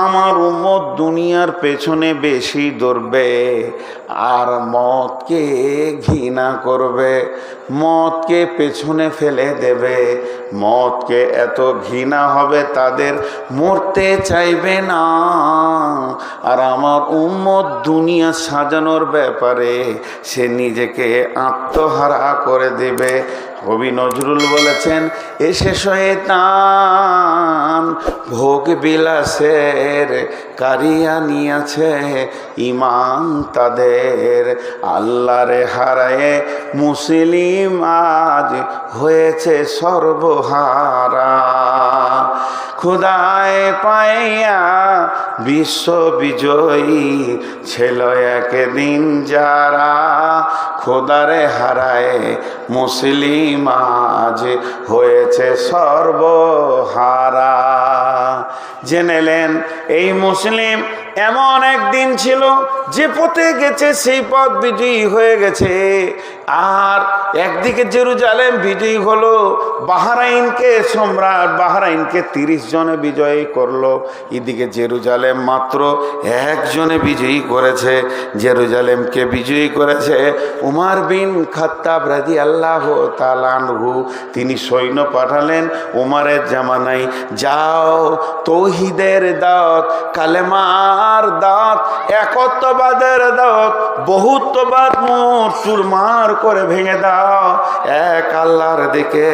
আমার উম্মত দুনিয়ার পেছনে বেশি দৌড়বে আর মতকে ঘৃণা করবে, মতকে পেছনে ফেলে দেবে, মতকে এত ঘৃণা হবে তাদের মরতে চাইবে না। আর আমার উম্মত দুনিয়া সাজানোর ব্যাপারে সে নিজেকে আত্মহারা করে দেবে। কবি নজরুল বলেছেন, এসে শয়তান ভোগ বিলাসের কারিয়া নিয়েছে ইমান তাদের, আল্লাহরে হারায়ে মুসলিম আজ হয়েছে সর্বহারা। খুদায় পাইয়া বিশ্ব বিজয়ী ছিল একদিন যারা, খোদারে হারায় মুসলিম আজ হয়েছে সর্বহারা। জেনেলেন এই মুসলিম এমন একদিন ছিল যে পথে গেছে সেই পথ বিজয়ী হয়ে গেছে। আর একদিকে জেরুজালেম বিজয়ী হলো, বাহরাইনকে সম্রাট বাহরাইনকে 30 জনে বিজয়ী করলো, এদিকে জেরুজালেম মাত্র একজনে বিজয়ী করেছে। জেরুজালেমকে বিজয়ী করেছে উমর বিন খাত্তাব রাদিয়াল্লাহু তাআলা আনহু। তিনি সৈন্য পাঠালেন উমরের জামানায়, যাও তৌহিদের দাওয়াত, কালেমার দাওয়াত, একত্ববাদের দাওয়াত, বহুত্ববাদ চুরমার করে ভেঙে দাও, এক আল্লাহর দিকে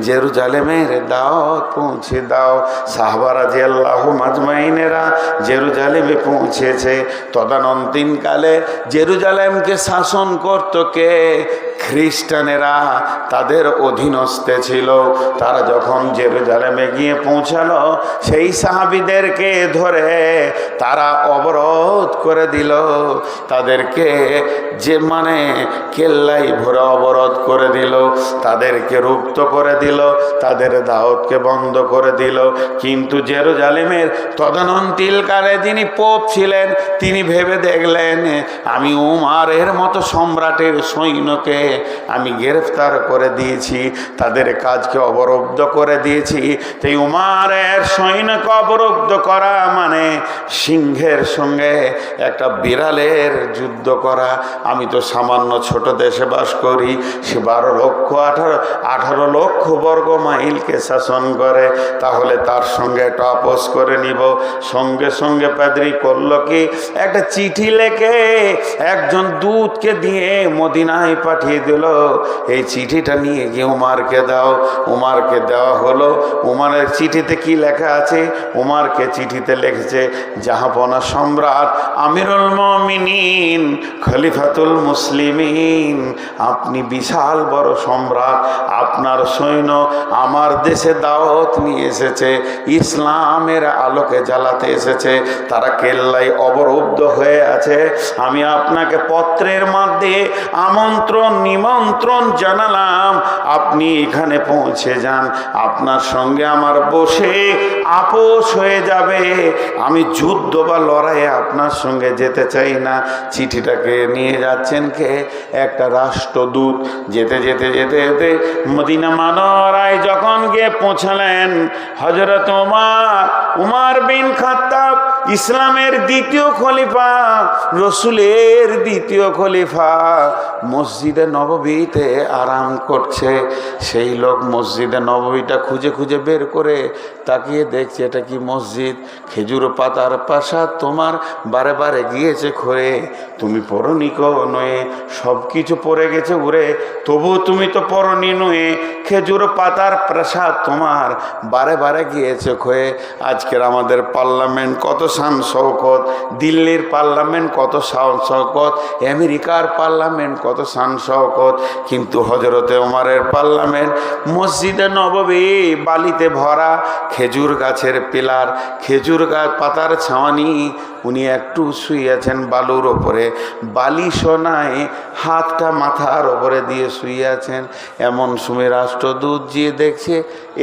জেরুজালেমের দাওয়াত পৌঁছে দাও। সাহাবা রাদিয়াল্লাহু আজমাইনেরা জেরুজালেমে পৌঁছেছে। তদানীন্তনকালে জেরুজালেমকে শাসন করত কে? খ্রিস্টানেরা তাদের অধীনস্থে ছিল। তারা যখন জেরুজালেমে গিয়ে পৌঁছালো, সেই সাহাবীদেরকে ধরে তারা অবরোধ করে দিল, তাদেরকে যে মানে কেল্লাই ভরে অবরোধ করে দিল, তাদেরকে রুপ্ত করে দিল, তাদের দাওয়াতকে বন্ধ করে দিল। কিন্তু জেরুজালেমের তদানীন্তনকালে যিনি পোপ ছিলেন, তিনি ভেবে দেখলেন, আমি উমরের মতো সম্রাটের সৈন্যকে আমি গ্রেফতার করে দিয়েছি, তাদের কাজকে অবরুদ্ধ করে দিয়েছি। তাই উমরের সৈন্যকে অবরুদ্ধ করা মানে সিংহের সঙ্গে একটা বিড়ালের যুদ্ধ করা। আমি তো সামান্য ছোট দেশে বাস করি, সে 18 লক্ষ বর্গ মাইলকে শাসন করে, তাহলে তার সঙ্গে একটা আপোষ করে নিব। সঙ্গে সঙ্গে পাদ্রী করলো কি, একটা চিঠি লেখে একজন দূতকে দিয়ে মদিনায় পাঠিয়ে দিল, এই চিঠিটা নিয়ে গিয়ে উমরকে দাও। উমরকে দেওয়া হলো। উমরের চিঠিতে কি লেখা আছে? উমরকে চিঠিতে লিখেছে, জাহাপনা সম্রাট আমিরুল মুমিনিন খলিফাতুল মুসলিমিন, আপনি বিশাল বড় সম্রাট, আপনার সৈন্য আমার দেশে দাওয়াত নিয়ে এসেছে, ইসলামের আলোকে জ্বালাতে এসেছে, তারা কেল্লায় অবরুদ্ধ হয়ে আছে। আমি আপনাকে পত্রের মাধ্যমে নিমন্ত্রণ জানালাম, আপনি এখানে পৌঁছে যান, আপনার সঙ্গে আমার বসে আপোষ হয়ে যাবে। আমি যুদ্ধ বা লড়াইয়ে আপনার সঙ্গে যেতে চাই না। চিঠিটাকে নিয়ে যাচ্ছেন কে? একটা রাষ্ট্রদূত। যেতে যেতে যেতে যেতে মদিনা মানরায় যখন গিয়ে পৌঁছালেন, হযরত উমর বিন খাত্তাব ইসলামের দ্বিতীয় খলিফা, রসুলের দ্বিতীয় খলিফা, মসজিদে নববীতে আরাম করছে। সেই লোক মসজিদে নববীটা খুঁজে খুঁজে বের করে তাকিয়ে দেখছে, এটা কি মসজিদ? খেজুর পাতার প্রাসাদ তোমার বারে বারে গিয়েছে খরে, তুমি পরনি নয়ে, সব কিছু পড়ে গেছে উড়ে, তবু তুমি তো পরনি নয়ে। খেজুর পাতার প্রাসাদ তোমার বারে বারে গিয়েছে ক্ষয়ে। আজকের আমাদের পার্লামেন্ট কত শান শৌকত, দিল্লির পার্লামেন্ট কত শান শৌকত, আমেরিকার পার্লামেন্ট কত শান শৌকত, কিন্তু হজরতে ওমরের পার্লামেন্ট মসজিদে নববী বালিতে ভরা, খেজুর গাছের পিলার, খেজুর গাছ পাতার ছাওয়ানি, উনি একটু শুয়ে আছেন বালুর ওপরে, বালি সোনায় হাতটা মাথার ওপরে দিয়ে শুয়ে আছেন। এমন সময় রাষ্ট্রদূত যে দেখছে,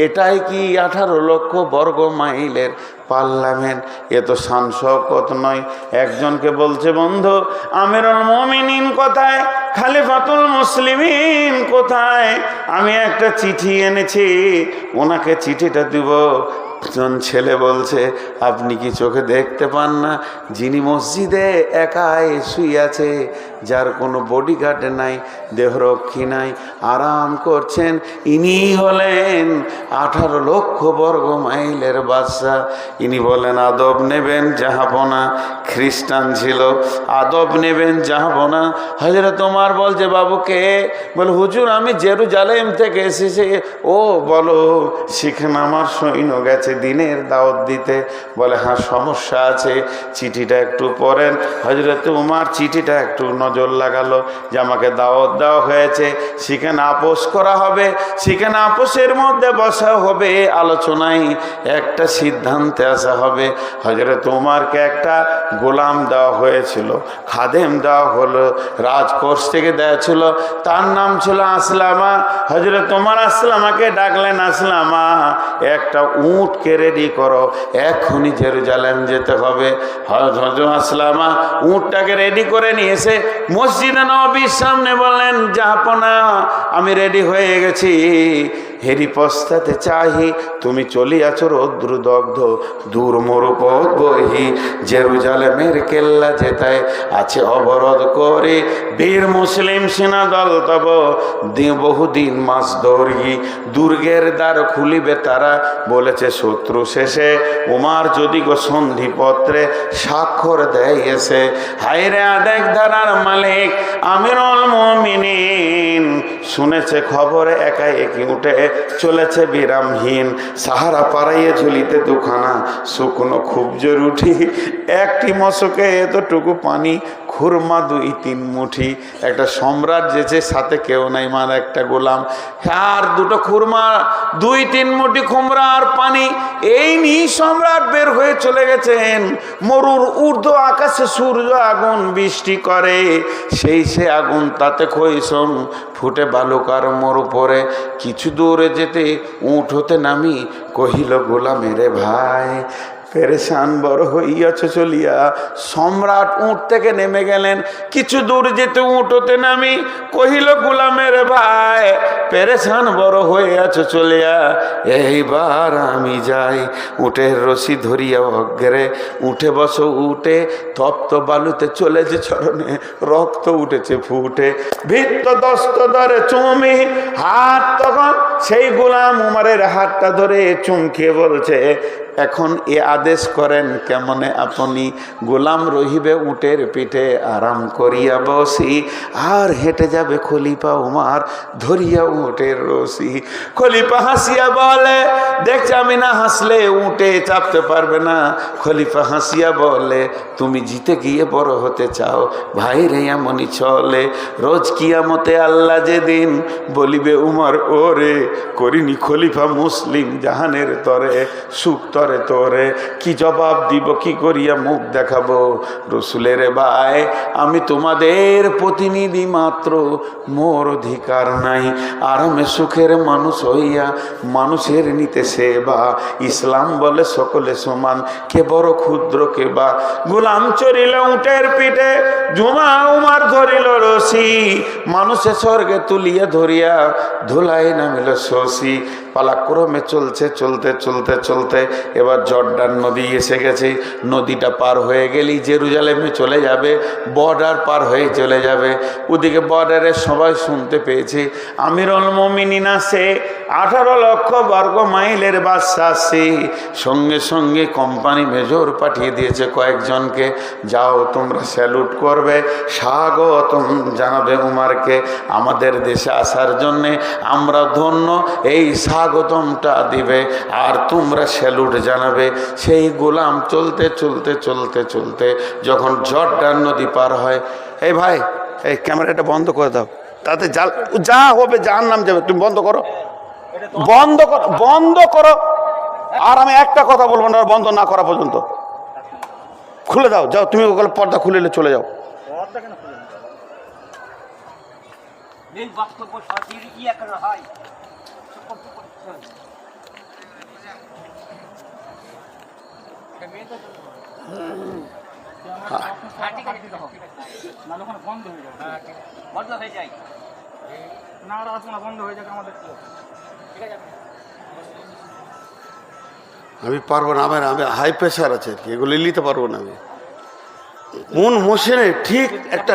এটাই কি 18 লক্ষ বর্গ মাইলের পার্লামেন্ট? এ তো শান শওকত নয়। একজনকে বলছে, বন্ধু আমিরুল মুমিনিন কোথায়, খলিফাতুল মুসলিমিন কোথায়? আমি একটা চিঠি এনেছি, ওনাকে চিঠিটা দিব, লোকজন ছেলে বলছে, আপনি কি চোখে দেখতে পান না যিনি মসজিদে একাই শুয়ে আছে, যার কোনো বডিগার্ড নাই, দেহরক্ষী নাই, আরাম করছেন, ইনি হলেন 18 লক্ষ বর্গ মাইলের বাদশাহ। ইনি বলেন, আদব নেবেন জাহাপনা। খ্রিস্টান ছিল, আদব নেবেন জাহাপনা। হযরত ওমর বলছে, বাবুকে বলে, হুজুর আমি জেরুজালেম থেকে এসেছি। ও বলো, শিখেন, আমার সৈন্য গেছে দিনের দাওয়াত দিতে। বলে, হ্যাঁ সমস্যা আছে, চিঠিটা একটু পড়েন। হযরত ওমর চিঠিটা একটু নজর লাগালো যে আমাকে দাওয়াত দেওয়া হয়েছে, সেখানে আপোষ করা হবে, সেখানে আপোষের মধ্যে বসা হবে, আলোচনায় একটা সিদ্ধান্তে আসা হবে। হযরত ওমরকে একটা গোলাম দেওয়া হয়েছিল, খাদেম দেওয়া হলো, রাজকোষ থেকে দেওয়া ছিল, তার নাম ছিল আসলামা। হযরত ওমর আসলামাকে ডাকলেন, আসলামা একটা উটকে রেডি করো, এখনই জেরুজালেম যেতে হবে। হযরত আসলামা উটটাকে রেডি করে নিয়ে এসে মসজিদে নববীর সামনে বললেন, জাহাপনা আমি রেডি হয়ে গেছি, হেরি পস্তাতে চাহি, তুমি চলিয়াছ রৌদ্রদগ্ধ দূর মরুপথ বহি, জেরুজালেমের কেল্লা যেতায় আছে অবরোধ করে, বীর মুসলিম সেনা দল তব বহুদিন মাস দৌড়ি, দুর্গের দ্বার খুলিবে তারা, বলেছে শত্রু শেষে, উমার যদি গো সন্ধিপত্রে স্বাক্ষর দেয় এসে। হায়রে আদেক ধারার মালিক আমিরুল মুমিনিন শুনেছে খবরে একাই একই উঠে চলেছে বিরামহীন, সাহারা পাড়াইয়ে ঝুলিতে দুখানা শুকনো খুব জরুরি, একটি মশকে এতটুকু পানি, খুরমা 2-3 মুঠি। একটা সম্রাট যেছে, সাথে কেউ নাই, মানে একটা গোলাম, আর 2টো খুরমা, 2-3 মুঠি খুমরা আর পানি, এই নিয়ে সম্রাট বের হয়ে চলে গেছেন। মরুর ঊর্ধ্ব আকাশে সূর্য আগুন বৃষ্টি করে, সেই সে আগুন তাতে খৈশন ফুটে বালুকার মরু পরে, কিছু দূরে যেতে উঠ হতে নামি, কহিল গোলামেরে ভাই, পেরেশান বড় হইয়াছ চলিয়া। সম্রাট উঠ থেকে নেমে গেলেন, কিছু দূর যেতে উঠ হতে নামি, কহিল গোলামের ভাই, পেরেশান বড় হইয়াছ চলিয়া, এইবার আমি যাই। উটের রশি ধরিয়া অগ্রে উঠে বসো, উঠে তপ্ত বালুতে চলে যে চরণে রক্ত উঠেছে ফুটে, ভিত্ত দস্ত ধরে চুমি হাত, তখন সেই গোলাম উমারের হাতটা ধরে চুমকে বলছে, এখন এ আদেশ করেন কেমনে আপনি, গোলাম রহিবে উটের পিঠে আরাম করিয়া বসি, আর হেঁটে যাবে খলিফা উমার ধরিয়া উটের রশি। খলিফা হাসিয়া বলে, দেখছি আমি না হাসলে উটে চাপতে পারবে না। খলিফা হাসিয়া বলে, তুমি জিতে গিয়ে বড় হতে চাও, ভাই রে এমনই চলে, রোজ কিয়ামতে আল্লাহ যেদিন বলিবে উমর ওরে, করিনি খলিফা মুসলিম জাহানের তরে, সুখ তরে তোরে, কি জবাব দিব, কি করিয়া মুখ দেখাবো। রসুলের ভাই আমি তোমাদের প্রতিনিধি মাত্র, মোর অধিকার নাই, আরামে সুখের মানুষ হইয়া মানুষের নিতে সেবা, ইসলাম বলে সকলে সমান, কে বড় ক্ষুদ্র কে বা। গোলাম চড়িল উটের পিঠে, জুমা উমার ধরিল রশি, মানুষে স্বর্গে তুলিয়া ধরিয়া ধুলাই নামিল শশী। পালাক্রমে চলছে চলতে চলতে চলতে এবার জর্ডান নদী এসে গেছে। নদীটা পার হয়ে গেলেই জেরুজালেমে চলে যাবে, বর্ডার পার হয়ে চলে যাবে। ওদিকে বর্ডারে সবাই শুনতে পেয়েছে আমিরুল মুমিনিন আসে, 18 লক্ষ বর্গ মাইলের বাদশা আসে। সঙ্গে সঙ্গে কোম্পানি মেজর পাঠিয়ে দিয়েছে কয়েকজনকে, যাও তোমরা স্যালুট করবে, স্বাগতম জানাবে উমারকে, আমাদের দেশে আসার জন্যে আমরা ধন্য, এই স্বাগতমটা দিবে আর তোমরা স্যালুট জানাবে। সেই গোলাম চলতে চলতে চলতে চলতে যখন জর্ডান নদী পার হয়, এই ভাই এই ক্যামেরাটা বন্ধ করে দাও, তাতে যা হবে যার নাম যাবে, তুমি বন্ধ করো, বন্ধ করো, বন্ধ করো। আর আমি একটা কথা বলবো না বন্ধ না করা পর্যন্ত। খুলে দাও, যাও তুমি ওগুলো পর্দা খুলে চলে যাও। বন্ধ হয়ে যায় না, বন্ধ হয়ে যাবে আমাদের, ঠিক আছে। আমি পারবো না, আমি হাই প্রেশার আছে আর কি, এগুলো নিতে পারবো না আমি। কোন মোশনে ঠিক একটা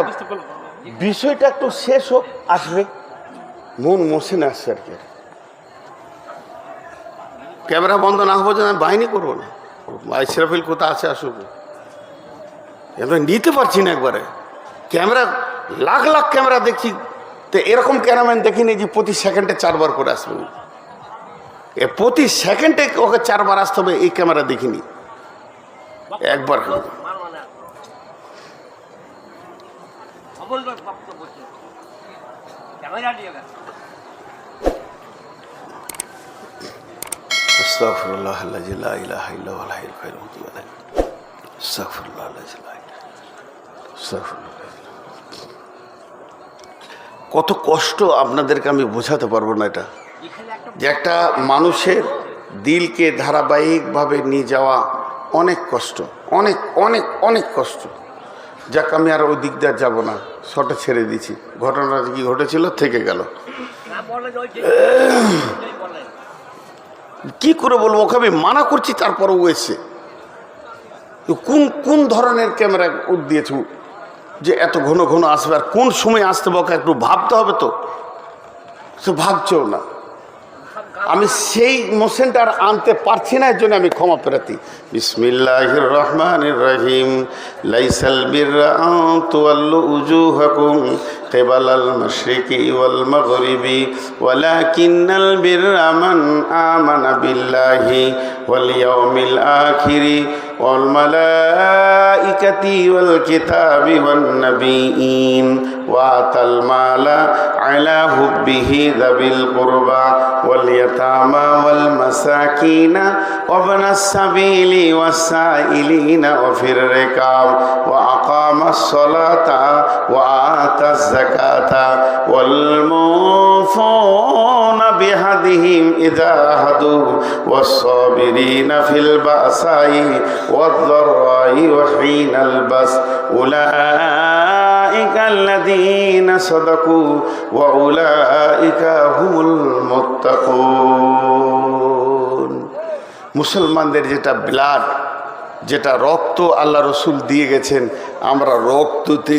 বিষয়টা একটু শেষ হোক, আসবে মন মোশনে আসছে আর কি। ক্যামেরা বন্ধ না হবো যে আমি বাহিনী করবো না, ইসরাফিল কোথা আছে আসুক, এবার নিতে পারছি না একবারে। ক্যামেরা লাখ লাখ ক্যামেরা দেখছি, তো এরকম ক্যামেরাম্যান দেখিনি যে প্রতি সেকেন্ডে 4 বার করে আসবে। প্রতি সেকেন্ডে ওকে 4 বার আসতে হবে, এই ক্যামেরা দেখিনি একবার। আস্তাগফিরুল্লাহ আল্লাযী লা ইলাহা ইল্লা হুয়াল হাইয়ুল কাইয়্যুম। আস্তাগফিরুল্লাহ আল্লাযী লা ইলাহা আস্তাগফিরুল্লাহ। কত কষ্ট আপনাদেরকে আমি বোঝাতে পারবো না। এটা যে একটা মানুষের দিলকে ধারাবাহিকভাবে নিয়ে যাওয়া অনেক কষ্ট, অনেক অনেক অনেক কষ্ট। যাক, আমি আর ওই দিক দিয়ে যাবো না, শর্টে ছেড়ে দিচ্ছি। ঘটনাটা কি ঘটেছিল থেকে গেল, কি করে বলবো? ওকে আমি মানা করছি, তারপরও ও এসে কোন কোন ধরনের ক্যামেরা দিয়েছ যে এত ঘন ঘন আসবে, আর কোন সময় আসতে বকে একটু ভাবতে হবে, তো সে ভাবছেও না। আমি সেই মোশনটা আর আনতে পারছি না, এর জন্য আমি ক্ষমা প্রার্থী। বিসমিল্লাহির রহমানির রহিম। লাইসাল বিররা আন তুওয়াল্লু উজুহাকুম কিবালাল মাশরিকি ওয়াল মাগরিবি ওয়ালাকিন্নাল বিররা মান আমানা বিল্লাহি ওয়াল ইয়াউমিল আখিরি ওয়াল মালাইকাতি ওয়াল কিতাবি ওয়ান নাবিয়্যিন ওয়া আতাল মালা আলা হুব্বিহি যাবিল কুরবা ওয়াল ইয়াতামা ওয়াল মাসাকিনা ওয়া ইবনাস সাবিলি ওয়াস সাইলিনা ওয়া ফির রিকাব ওয়া আকামাস সালাতা ওয়া আতাজ যাকাতা ওয়াল মুফুনা বিহাদিহিম ইযা হাদু ওয়াস সাবিরিনা ফিল বাসাই ওয়াদ দাররাই ওয়া হিনাল বাস উলাইকা আল্লাযীনা সাদাকু ওয়া উলাইকা হুমুল মুত্তাকুন। মুসলমানদের যেটা ব্লাড, যেটা রক্ত আল্লাহ রসুল দিয়ে গেছেন, আমরা রক্ততে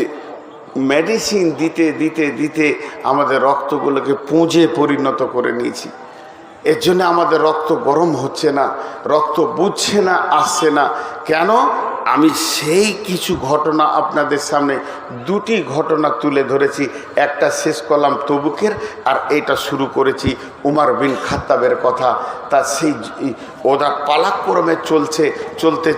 মেডিসিন দিতে দিতে দিতে আমাদের রক্তগুলোকে পুঁজে পরিণত করে নিয়েছি। এর জন্য আমাদের রক্ত গরম হচ্ছে না, রক্ত বুঝছে না, আসছে না। কেন? আমি সেই কিছু ঘটনা আপনাদের সামনে 2টি ঘটনা তুলে ধরেছি। একটা শেষ করলাম তবুকের, আর এটা শুরু করেছি উমর বিন খাত্তাবের কথা। তা সেই ওরা পালাক্রমে চলতে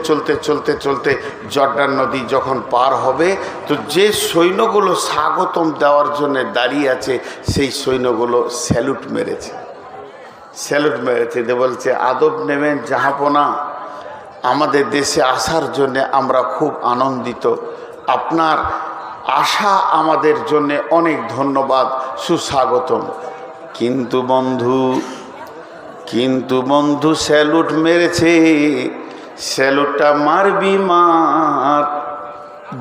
চলতে জর্ডান নদী যখন পার হবে, তো যে সৈন্যগুলো স্বাগতম দেওয়ার জন্য দাঁড়িয়ে আছে, সেই সৈন্যগুলো স্যালুট মেরেছে। বলছে, আদব নেবেন জাহাপনা, আমাদের দেশে আসার জন্যে আমরা খুব আনন্দিত, আপনার আশা আমাদের জন্য অনেক ধন্যবাদ, সুস্বাগতম। কিন্তু বন্ধু স্যালুট মেরেছে, স্যালুটটা মারবি মার,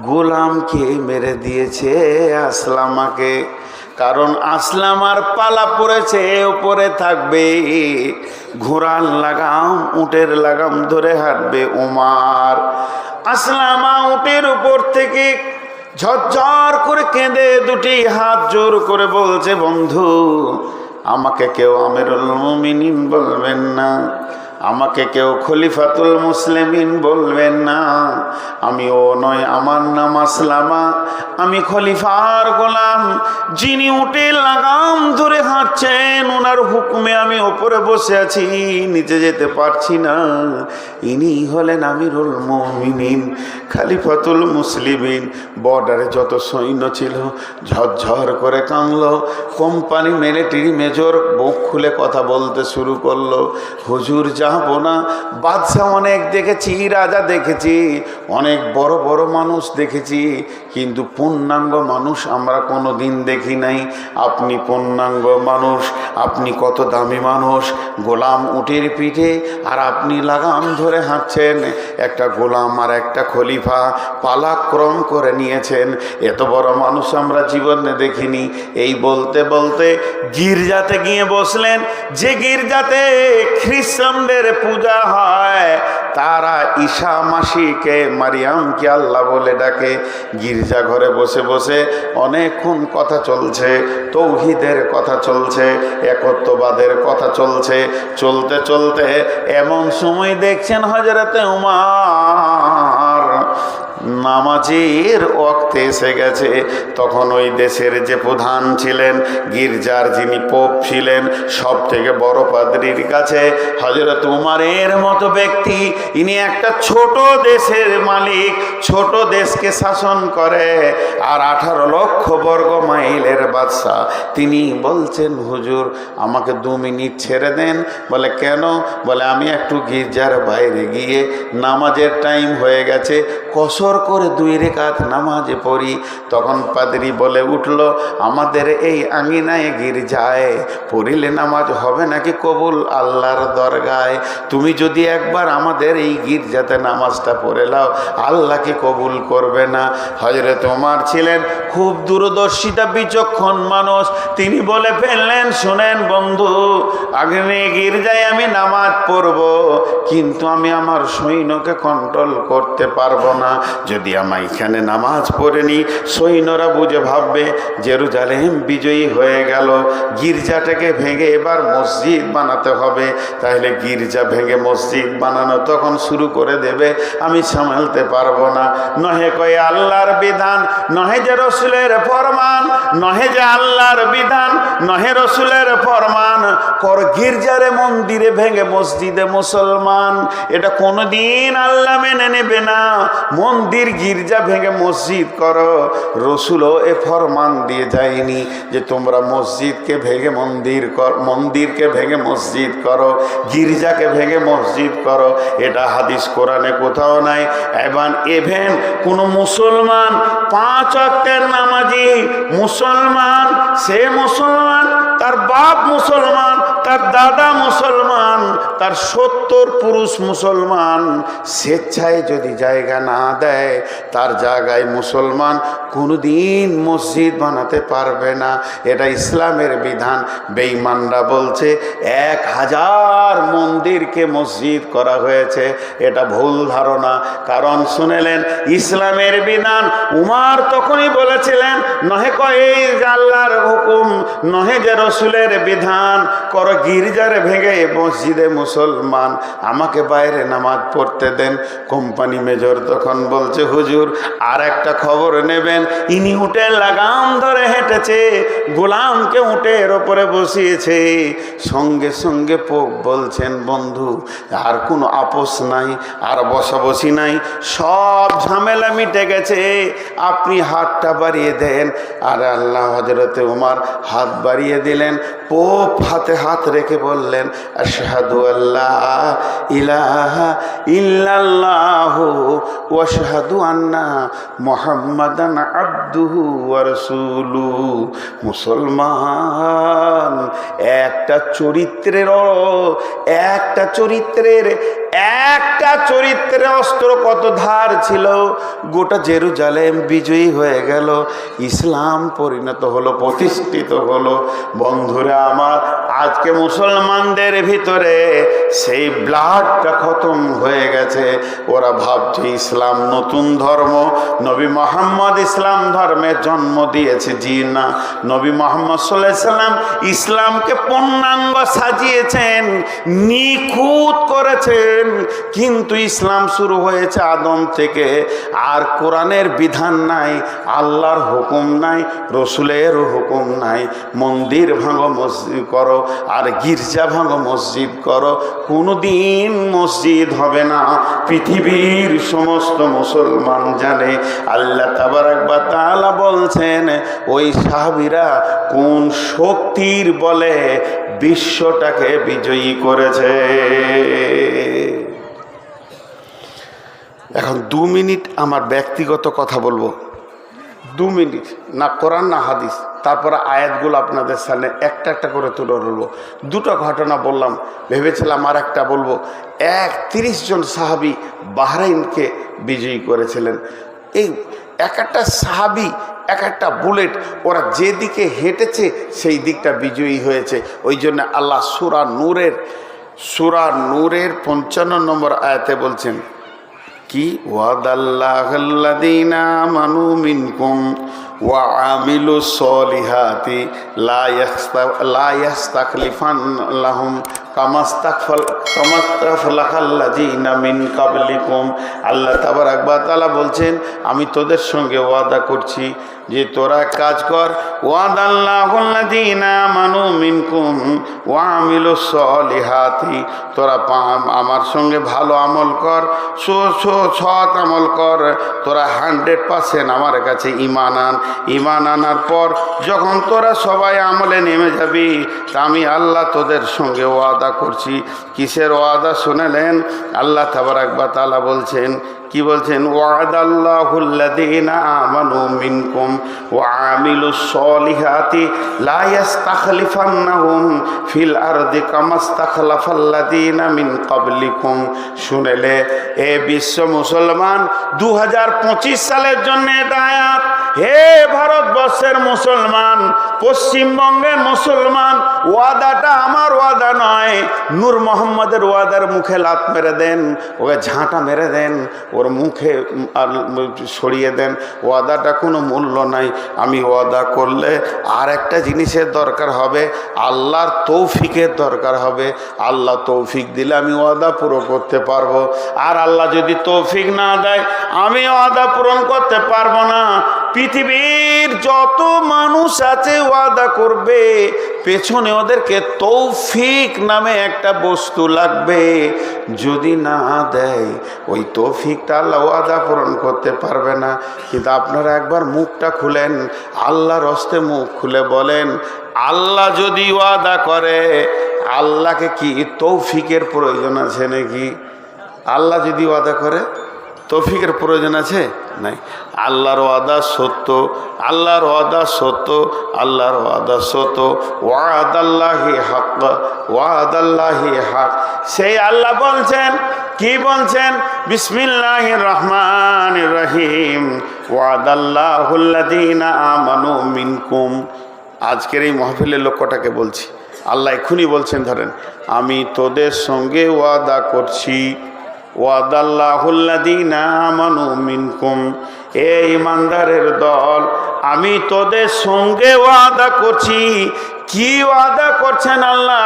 গোলামকে মেরে দিয়েছে, আসলামাকে। কারণ আসলামার পালা পড়েছে, ওপরে থাকবে, ঘোড়ার লাগাম উটের লাগাম ধরে হাঁটবে উমার। আসলামা উটের উপর থেকে ঝরঝর করে কেঁদে 2টি হাত জোর করে বলছে, বন্ধু আমাকে কেউ আমিরুল মুমিনিন বলবেন না, আমাকে কেউ খলিফাতুল মুসলিমিন বলবেন না, আমি ও নয়, আমার নাম আসলামা, আমি খলিফার গোলাম, যিনি উটের লাগাম ধরে হাঁটছেন, ওনার হুকুমে আমি ওপরে বসে আছি, নিচে যেতে পারছি না। ইনি হলেন আমিরুল মুমিনিন, খলিফাতুল মুসলিমিন। বর্ডারে যত সৈন্য ছিল ঝরঝর করে কাঁদলো। কোম্পানি মিলিটারি মেজর বুক খুলে কথা বলতে শুরু করলো, হুজুর যাবো না, বাদশাহ অনেক দেখেছি, রাজা দেখেছি, অনেক বড় বড় মানুষ দেখেছি, কিন্তু পূর্ণাঙ্গ মানুষ আমরা কোনো দিন দেখি নাই। আপনি পূর্ণাঙ্গ মানুষ, আপনি কত দামি মানুষ। গোলাম উটের পিঠে আর আপনি লাগাম ধরে হাঁটছেন। একটা গোলাম আর একটা খলিফা পালাক্রম করে নিয়েছেন। এত বড় মানুষ আমরা জীবনে দেখিনি। এই বলতে বলতে গির্জাতে গিয়ে বসলেন। যে গির্জাতে খ্রিস্টানদের পূজা হয়, তারা ঈসা মাসিকে মারিয়ামকে আল্লাহ বলে ডাকে। গির্জা ঘরে বসে বসে অনেকক্ষণ কথা চলছে, তৌহিদের কথা চলছে, একত্ববাদের কথা চলছে। চলতে চলতে এমন সময় দেখছেন হযরতে উমর নামাজের ওয়াক্তে এসে গেছে। তখন ওই দেশের যে প্রধান ছিলেন, গির্জার যিনি পোপ ছিলেন, সব থেকে বড় পাদ্রীর কাছে হযরত উমরের মতো ব্যক্তি, ইনি একটা ছোট দেশের মালিক, ছোট দেশকে শাসন করে, আর 18 লক্ষ বর্গ মাইলের বাদশা। তিনি বলছেন, হুজুর আমাকে 2 মিনিট ছেড়ে দেন। বলে কেন? বলে আমি একটু গির্জার বাইরে গিয়ে নামাজের টাইম হয়ে গেছে, কসর করে 2 রাকাত নামাজ পড়ি। তখন পাদ্রী বলে উঠল, আমাদের এই আঙিনায় গির্জায় পড়িলে নামাজ হবে নাকি কবুল আল্লাহর দরগায়? তুমি যদি একবার আমাদের এই গির্জাতে নামাজটা পড়ে নাও, আল্লাহকে কবুল করবে না? হযরত ওমর ছিলেন খুব দূরদর্শিতা বিচক্ষণ মানুষ। তিনি বলে ফেললেন, শোনেন বন্ধু, আগামী গির্জায় আমি নামাজ পড়ব, কিন্তু আমি আমার সৈন্যকে কন্ট্রোল করতে পারবো না। যদি আমি এখানে নামাজ পড়ে নি, সৈন্যরা বুঝে ভাববে জেরুজালেম বিজয়ী হয়ে গেল। গির্জাটাকে ভেঙে এবার মসজিদ বানাতে হবে। তাহলে গির্জা ভেঙে মসজিদ বানানো তখন শুরু করে দেবে, আমি সামলাতে পারবো না। নহে কয়ে আল্লাহর বিধান, নহে যে রসুলের ফরমান, নহে যে আল্লাহর বিধান, নহে রসুলের ফরমান, কর গির্জারে মন্দিরে ভেঙে মসজিদে মুসলমান। এটা কোনোদিন আল্লাহ মেনে নেবে না। মন্দির গির্জা ভেঙে মসজিদ করো। রসুলও এ ফরমান দিয়ে যায়নি যে তোমরা মসজিদকে ভেঙে মন্দিরকে ভেঙে মসজিদ করো, গির্জাকে ভেঙে মসজিদ করো। এটা হাদিস কোরআনে কোথাও নাই। এভেন কোনো মুসলমান 5 ওয়াক্তের নামাজি মুসলমান, সে মুসলমান, তার বাপ মুসলমান, তার দাদা মুসলমান, তার 70 পুরুষ মুসলমান, স্বেচ্ছায় যদি জায়গা না দেয়, তার জায়গায় মুসলমান কোনোদিন মসজিদ বানাতে পারবে না। এটা ইসলামের বিধান। বেঈমানরা বলছে 1000 মন্দিরকে মসজিদ করা হয়েছে। এটা ভুল ধারণা। কারণ শুনেলেন ইসলামের বিধান। উমর তখনই বলেছিলেন, নহে কয়ে আল্লাহর হুকুম, নহে যে রসুলের বিধান, কর গির্জারে ভেঙে মসজিদে মুসলমান, আমাকে বাইরে নামাজ পড়তে দেন। কোম্পানি মেজর তখন বলছে, হুজুর আর একটা খবর নেবেন। ইনি উটের লাগাম ধরে হেঁটেছে, গোলামকে উটের ওপরে বসিয়েছে। সঙ্গে সঙ্গে পোপ বলছেন, বন্ধু আর কোনো আপোষ নাই, আর বসাবসি নাই, সব ঝামেলা মিটে গেছে, আপনি হাতটা বাড়িয়ে দেন। আর আল্লাহ হযরতে উমর হাত বাড়িয়ে দিলেন। পোপ হাতে হাত রেখে বললেন, আশহাদু আল্লা ইলাহা ইল্লাল্লাহু ওয়া আশহাদু আন্না মুহাম্মাদান আবদুহু ওয়া রাসূলুহু। মুসলমান একটা চরিত্রের অস্ত্র কত ধার ছিল। গোটা জেরুজালেম বিজয়ী হয়ে গেল, ইসলাম পরিণত হলো, প্রতিষ্ঠিত হলো। বন্ধুরা আমার, আজকে মুসলমানদের ভিতরে সেই ব্লাডটা খতম হয়ে গেছে। ওরা ভাবছে ইসলাম নতুন ধর্ম, নবী মুহাম্মদ ইসলাম ধর্মের জন্ম দিয়েছে। জি না, নবী মুহাম্মদ সাল্লাল্লাহু আলাইহি সাল্লাম ইসলামকে পূর্ণাঙ্গ সাজিয়েছেন, নিখুঁত করেছেন। কিন্তু ইসলাম শুরু হয়েছে আদম থেকে। আর কোরআনের বিধান নাই, আল্লাহর হুকুম নাই, রসুলের হুকুম নাই। মন্দির ভাঙো মসজিদ করো, আর গির্জা ভাঙো মসজিদ করো, কোনোদিন মসজিদ হবে না। পৃথিবীর সমস্ত মুসলমান জানে। আল্লাহ তাবারাক ওয়া তাআলা বলছেন, ওই সাহাবীরা কোন শক্তির বলে বিশ্বটাকে বিজয়ী করেছে। এখন 2 মিনিট আমার ব্যক্তিগত কথা বলবো, 2 মিনিট, না কোরআন না হাদিস, তারপরে আয়াতগুলো আপনাদের সামনে একটা একটা করে তুলে ধরবো। 2টা ঘটনা বললাম, ভেবেছিলাম আর একটা বলবো। 30 জন সাহাবি বাহরাইনকে বিজয়ী করেছিলেন। এই এক একটা সাহাবি এক একটা বুলেট, ওরা যেদিকে হেঁটেছে সেই দিকটা বিজয়ী হয়েছে। ওই জন্য আল্লাহ সূরা নূরের 55 নম্বর আয়াতে বলছেন কি, ওয়াদাল্লাহুল্লাযীনা আমানু মিনকুম ওয়া আমিলুস সলিহাতি লা ইয়াস্তাখলিফান্নাহুম কামাস্তাখলাফাল্লাযীনা মিন কাবলিকুম। আল্লাহ তাবারাক ওয়া তাআলা বলছেন, আমি তোদের সঙ্গে ওয়াদা করছি যে তোরা কাজ কর। ওয়াদাল্লাহুল্লাযীনা আমানু মিনকুম ওয়া আমিলুস সলিহাতি, তোরা আমার সঙ্গে ভালো আমল কর, সৎ আমল কর। তোরা 100% আমার কাছে ঈমান আনার পর যখন তোরা সবাই আমলে নেমে যাবি, তা আমি আল্লাহ তোদের সঙ্গে ওয়াদা করছি। কিসের ওয়াদা শুনেলেন? আল্লাহ তাবারাক ওয়া তাআলা বলছেন, কি বলছেন? ওয়াদাল্লাহুল্লাযীনা আমানু মিনকুম ওয়া আমিলুস সলিহাতি লা ইয়াস্তাখলিফান্নাহুম ফিল আরদি কামাস্তাখলাফাল্লাযীনা মিন ক্বাবলিকুম। শুনেলে এ বিশ্ব মুসলমান, 2025 সালের জন্য এটা আয়াত। হে ভারতবর্ষের মুসলমান, পশ্চিমবঙ্গের মুসলমান, ওয়াদাটা আমার ওয়াদা নয়, নূর মোহাম্মদের ওয়াদার মুখে লাত মেরে দেন, ওকে ঝাঁটা মেরে দেন, ওর মুখে সরিয়ে দেন। ওয়াদাটা কোনো মূল্য নাই। আমি ওয়াদা করলে আর একটা জিনিসের দরকার হবে, আল্লাহর তৌফিকের দরকার হবে। আল্লাহ তৌফিক দিলে আমি ওয়াদা পূরণ করতে পারবো, আর আল্লাহ যদি তৌফিক না দেয় আমি ওয়াদা পূরণ করতে পারবো না। পৃথিবীর যত মানুষ আছে ওয়াদা করবে, পেছনে ওদেরকে তৌফিক নামে একটা বস্তু লাগবে। যদি না দেয় ওই তৌফিকটা আল্লাহ ওয়াদা পূরণ করতে পারবে না। কিন্তু আপনারা একবার মুখটা খুলেন, আল্লাহর হস্তে মুখ খুলে বলেন, আল্লাহ যদি ওয়াদা করে, আল্লাহকে কি তৌফিকের প্রয়োজন আছে নাকি? আল্লাহ যদি ওয়াদা করে তৌফিকের প্রয়োজন আছে? নাই। আল্লাহর ওয়াদা সত্য, আল্লাহর ওয়াদা সত্য, আল্লাহর ওয়াদা সত্য। ওয়াদাল্লাহি হক, ওয়াদাল্লাহি হক। সেই আল্লাহ বলছেন, কি বলছেন? বিসমিল্লাহির রহমানির রহিম, ওয়াদাল্লাহুল্লাযীনা আমানু মিনকুম। আজকের এই মাহফিলের লক্ষ্যটাকে বলছি। আল্লাহ এখনই বলছেন, ধরেন, আমি তোদের সঙ্গে ওয়াদা করছি। ওয়াদাল্লাহুল্লাযীনা আমানু মিনকুম, এ ঈমানদারের দল, আমি তোদের সঙ্গে ওয়াদা করছি। কি ওয়াদা করছেন আল্লাহ?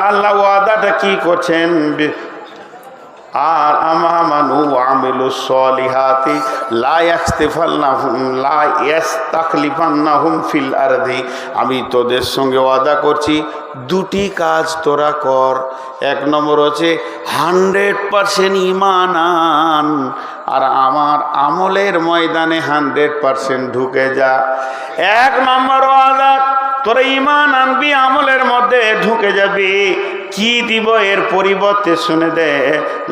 আল্লাহ ওয়াদাটা কি করছেন? আর আমানু ওয়া আমিলুস সলিহাতি লা ইয়াস্তাখলিফান্নাহুম ফিল আরদি। আমি তোদের সঙ্গে ওয়াদা করছি, 2টি কাজ তোরা কর। 1 নম্বর হচ্ছে 100% ঈমান আন, আর আমার আমলের ময়দানে 100% ঢুকে যা। 1 নম্বর ওয়াদা, তোরা ঈমান আনবি, আমলের মধ্যে ঢুকে যাবি। কি দিব এর পরিবর্তে? শুনে দে,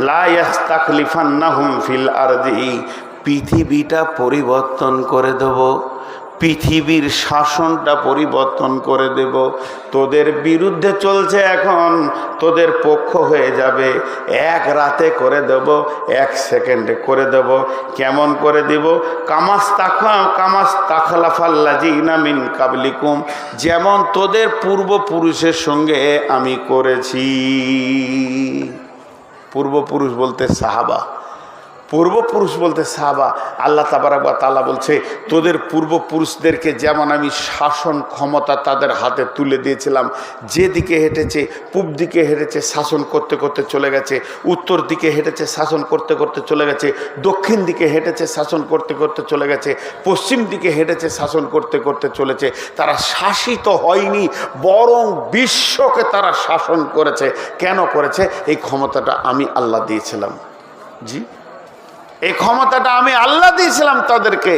লা ইয়াস্তাখলিফান্নাহুম ফিল আরদি, পৃথিবীটা পরিবর্তন করে দেব, পৃথিবীর শাসনটা পরিবর্তন করে দেব। তোদের বিরুদ্ধে চলছে এখন, তোদের পক্ষ হয়ে যাবে। 1 রাতে করে দেব, 1 সেকেন্ডে করে দেব। কেমন করে দেব? কামাস্তাখলাফাল্লাযীনা মিন কাবলিকুম, যেমন তোদের পূর্বপুরুষের সঙ্গে আমি করেছি। পূর্বপুরুষ বলতে সাহাবা, পূর্বপুরুষ বলতে সাহাবা। আল্লাহ তাবারাক ওয়া তাআলা বলছে, তোদের পূর্বপুরুষদেরকে যেমন আমি শাসন ক্ষমতা তাদের হাতে তুলে দিয়েছিলাম, যেদিকে হেঁটেছে, পূব দিকে হেঁটেছে, শাসন করতে করতে চলে গেছে, উত্তর দিকে হেঁটেছে, শাসন করতে করতে চলে গেছে, দক্ষিণ দিকে হেঁটেছে, শাসন করতে করতে চলে গেছে, পশ্চিম দিকে হেঁটেছে, শাসন করতে করতে চলেছে। তারা শাসিত হয়নি, বরং বিশ্বকে তারা শাসন করেছে। কেন করেছে? এই ক্ষমতাটা আমি আল্লাহ দিয়েছিলাম। জি, এই ক্ষমতাটা আমি আল্লাহ দিয়েছিলাম তাদেরকে।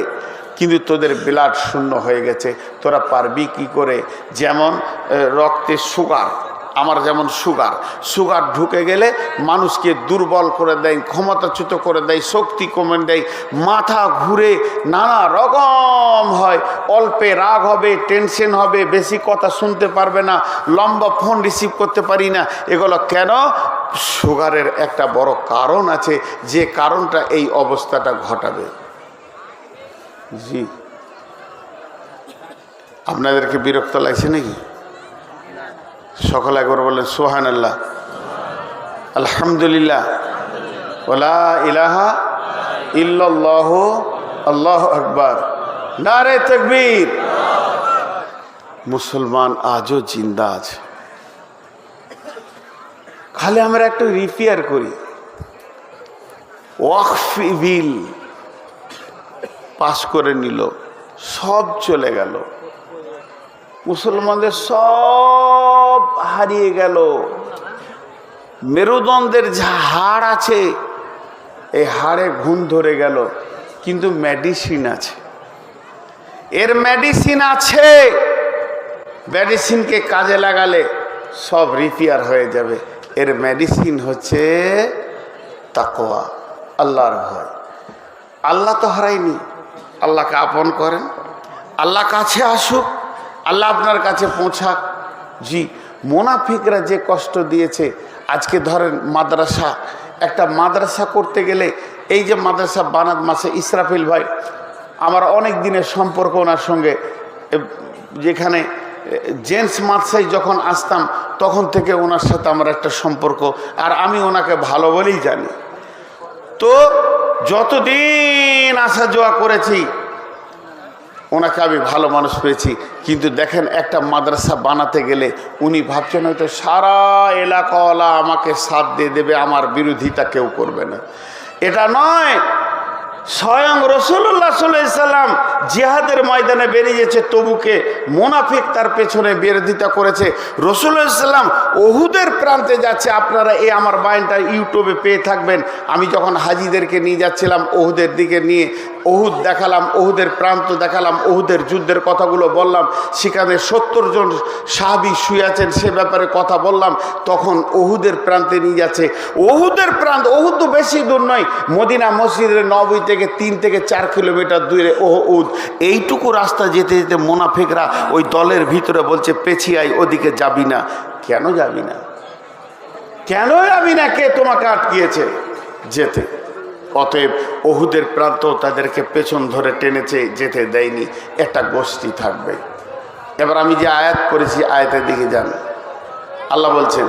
কিন্তু তোদের ব্লাড শূন্য হয়ে গেছে, তোরা পারবি কি করে? যেমন রক্তে সুগার আমার যেমন সুগার ঢুকে গেলে মানুষকে দুর্বল করে দেয়, ক্ষমতাচ্যুত করে দেয়, শক্তি কমে দেয়, মাথা ঘুরে নানা রকম হয়, অল্পে রাগ হবে, টেনশন হবে, বেশি কথা শুনতে পারবে না, লম্বা ফোন রিসিভ করতে পারি না। এগুলো কেন? সুগারের একটা বড় কারণ আছে, যে কারণটা এই অবস্থাটা ঘটাবে। জি, আপনাদেরকে বিরক্ত লাগছে নাকি? সকলে একবার বললেন সুবহানাল্লাহ, আলহামদুলিল্লাহ, ওয়া ইলাহা ইল্লাল্লাহ, আল্লাহু আকবার, নারে তাকবীর। মুসলমান আজও জিন্দা আছে, খালি আমরা একটু রিপেয়ার করি। ওয়াকফ বিল পাস করে নিল, সব চলে গেল, মুসলমানদের সব হারিয়ে গেল। মেরুদণ্ডের যা হাড় আছে, এই হাড়ে ঘুণ ধরে গেল, কিন্তু মেডিসিন আছে, এর মেডিসিন আছে, মেডিসিনকে কাজে লাগালে সব রিপেয়ার হয়ে যাবে। এর মেডিসিন হচ্ছে তাকওয়া, আল্লাহর ভয়। আল্লাহ তো হারায়নি, আল্লাহকে আপন করেন, আল্লাহ কাছে আসুক, আল্লাহ আপনার কাছে পৌঁছাক। জি, মুনাফিকরা যে কষ্ট দিয়েছে, আজকে ধরেন মাদ্রাসা, একটা মাদ্রাসা করতে গেলে, এই যে মাদ্রাসা বানাত মাসে ইসরাফিল ভাই, আমার অনেক দিনের সম্পর্ক ওনার সঙ্গে, যেখানে জেন্টস মাদ্রাসায় যখন আসতাম তখন থেকে ওনার সাথে আমার একটা সম্পর্ক, আর আমি ওনাকে ভালো বলেই জানি। তো যতদিন আসা যাওয়া করেছি ওনাকে আমি ভালো মানুষ পেয়েছি, কিন্তু দেখেন একটা মাদ্রাসা বানাতে গেলে উনি ভাবছেন হয়তো সারা এলাকাওয়ালা আমাকে সাথ দিয়ে দেবে, আমার বিরোধিতা কেউ করবে না। এটা নয়, স্বয়ং রাসূলুল্লাহ সাল্লাল্লাহু আলাইহি সাল্লাম জিহাদের ময়দানে বেরিয়েছে, তবুকে মুনাফিক তার পেছনে বিরোধিতা করেছে। রাসূলুল্লাহ সাল্লাল্লাহু আলাইহি সাল্লাম উহুদের প্রান্তে যাচ্ছে, আপনারা এই আমার বাইনটা ইউটিউবে পেয়ে থাকবেন। আমি যখন হাজিদেরকে নিয়ে যাচ্ছিলাম উহুদের দিকে নিয়ে, উহুদ দেখালাম, উহুদের প্রান্ত দেখালাম, উহুদের যুদ্ধের কথাগুলো বললাম, সেখানে 70 জন সাহাবী শুয়ে আছেন, সে ব্যাপারে কথা বললাম। তখন উহুদের প্রান্তে নিয়ে যাচ্ছে, উহুদের প্রান্ত, উহুদ তো বেশি দূর নয়, মদিনা মসজিদের নববী থেকে 3 থেকে 4 কিলোমিটার দূরে উহুদ। এইটুকু রাস্তা যেতে যেতে মুনাফিকরা ওই দলের ভিতরে বলছে, পেছিয়ে আয়, ওদিকে যাবি না। কেন যাবি না? কেন যাবি না? কে তোমাকে আটকিয়েছে যেতে? অতএব উহুদের প্রান্ত তাদেরকে পেছন ধরে টেনেছে, যেতে দেয়নি। একটা গোষ্ঠী থাকবে। এবার আমি যে আয়াত করেছি, আয়াতের দিকে যান। আল্লাহ বলছেন,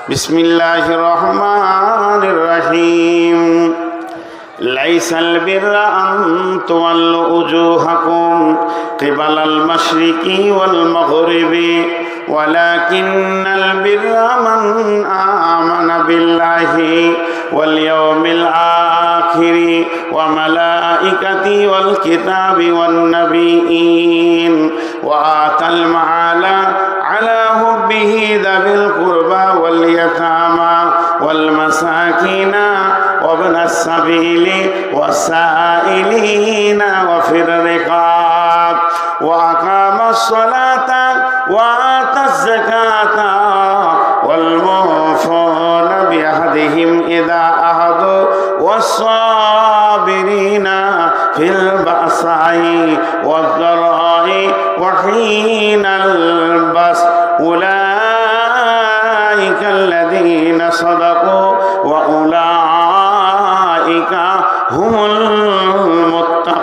বিসমিল্লাহির রহমানির রহিম, লাইসাল বিররা আন তুওয়াল্লু উজুহাকুম কিবালাল মাশরিকি ওয়াল মাগরিবি ওয়ালাকিন্নাল বিররা মান আমানা বিল্লাহি ওয়াল ইয়াউমিল আখিরি ওয়া মালাইকাতি ওয়াল কিতাবি ওয়ান নাবিয়্যিন ওয়া আতাল মা'আলা আলা হুব্বিহি যাবিল কুরবা ওয়াল ইয়াতামা ওয়াল মাসাকিনা وابن السبيل والسائلين وفي الرقاب وأقام الصلاة وآتى الزكاة والموفون بعهدهم إذا عاهدوا والصابرين في البأساء والضراء وحين البأس أولئك الذين صدقوا وأولئك هم المتقون।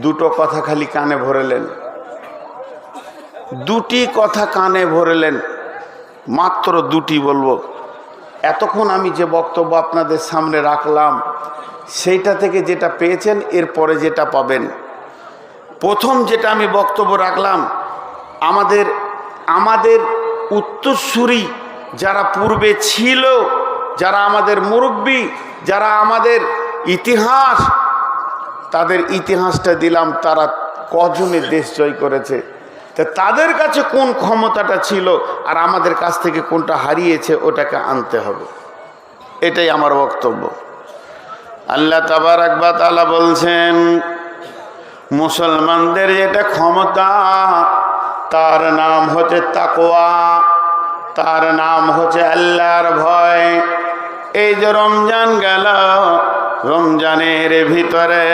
দুটো কথা খালি কানে ভরেলেন, দুটি কথা কানে ভরেলেন, মাত্র দুটি বলবো। এতক্ষণ আমি যে বক্তব্য আপনাদের সামনে রাখলাম, সেইটা থেকে যেটা পেয়েছেন, এরপরে যেটা পাবেন। প্রথম যেটা আমি বক্তব্য রাখলাম, আমাদের উত্তরসূরি যারা পূর্বে ছিল, যারা আমাদের মুরব্বী, যারা আমাদের ইতিহাস, তাদের ইতিহাসটা দিলাম, তারা কজনে দেশ জয় করেছে, তা তাদের কাছে কোন ক্ষমতাটা ছিল আর আমাদের কাছ থেকে কোনটা হারিয়েছে, ওটাকে আনতে হবে। এটাই আমার বক্তব্য। আল্লাহ তাবারাক ওয়া তাআলা বলছেন, মুসলমানদের যেটা ক্ষমতা, তার নাম হচ্ছে তাকওয়া, তার নাম হচ্ছে আল্লাহর ভয়। এই যে রমজান গেল, রমজানের ভিতরে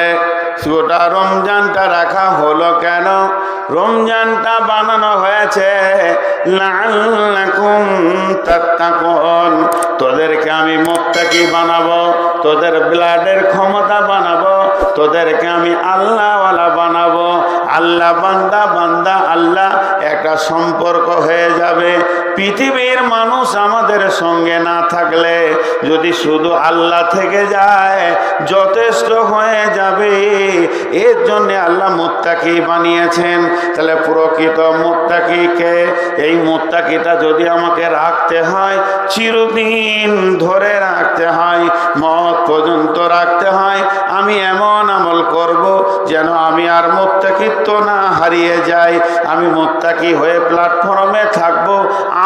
গোটা রমজানটা রাখা হলো কেন? রমজানটা বানানো হয়েছে লাআল্লাকুম তাত্তাকুন, তোদেরকে আমি মুত্তাকি বানাবো, তোদের ব্লাডের ক্ষমতা বানাবো, তোদেরকে আমি আল্লাহওয়ালা বানাবো। আল্লাহ বান্দা, বান্দা আল্লাহ একটা সম্পর্ক হয়ে যাবে। পৃথিবীর মানুষ আমাদের সঙ্গে না থাকলে যদি শুধু আল্লাহ থেকে যায় যথেষ্ট হয়ে যাবে। এর জন্য আল্লাহ মুত্তাকি বানিয়েছেন। তাহলে প্রকৃত মুত্তাকিকে, এই মুত্তাকিটা যদি আমাকে রাখতে হয়, চিরদিন ধরে রাখতে হয়, মত পর্যন্ত রাখতে হয়, আমি এমন আমল করব যেন আমি আর মুত্তাকিত্ব না হারিয়ে যাই। আমি মুত্তাকি হয়ে প্ল্যাটফর্মে থাকব,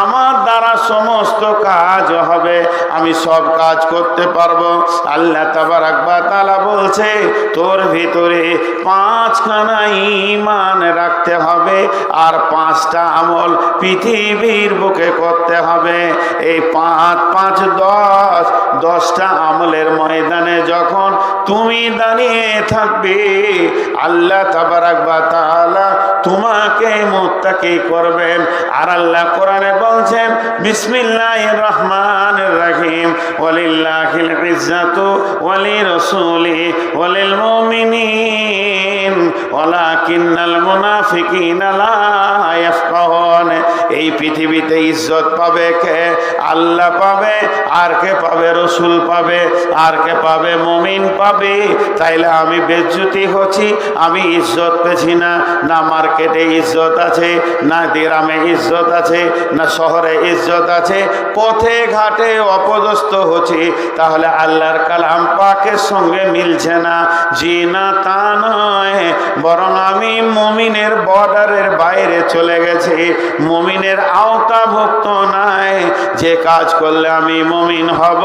আমার দ্বারা সমস্ত কাজ হবে, আমি সব কাজ করতে পারবো। আল্লাহ তাবারাক ওয়া তাআলা বলছে তোর ভিতরে 5খানা ঈমান রাখতে হবে আর 5টা আমল পৃথিবীর বুকে করতে হবে। এই 5 5 10 10টা আমলের ময়দানে যখন তুমি দাঁড়িয়ে থাকবে, আল্লাহ তাবারাক ওয়া তাআলা তোমাকে মুত্তাকি করবেন। আর আল্লাহ কোরআনে বলছেন বিসমিল্লাহির রহমানির রহিম, ওয়ালিল্লাহিল ইজ্জাতু ওয়ালিরাসূলিহি ওয়ালিল মুমিনিন ওয়ালাকিন্নাল মুনাফিকিনা লা ইয়াফকাহুন। এই পৃথিবীতে ইজ্জত পাবে কে? আল্লাহ পাবে। আর কে পাবে? রসুল পাবে। আর কে পাবে? মুমিন পাবে। তাইলে আমি বেজ্জতি হচ্ছি, আমি ইজ্জত পেছি না। না মার্কেটে ইজ্জত আছে, না গ্রামে ইজ্জত আছে, না শহরে ইজ্জত আছে, পথে ঘাটে অপদস্থ হচ্ছে। তাহলে আল্লাহর কালাম পাকের সঙ্গে মিলছে না। জি না, তা নয়, বরং আমি মুমিনের বর্ডারের বাইরে চলে গেছি, মুমিনের আওতাভুক্ত নাই। যে কাজ করলে আমি মুমিন হব,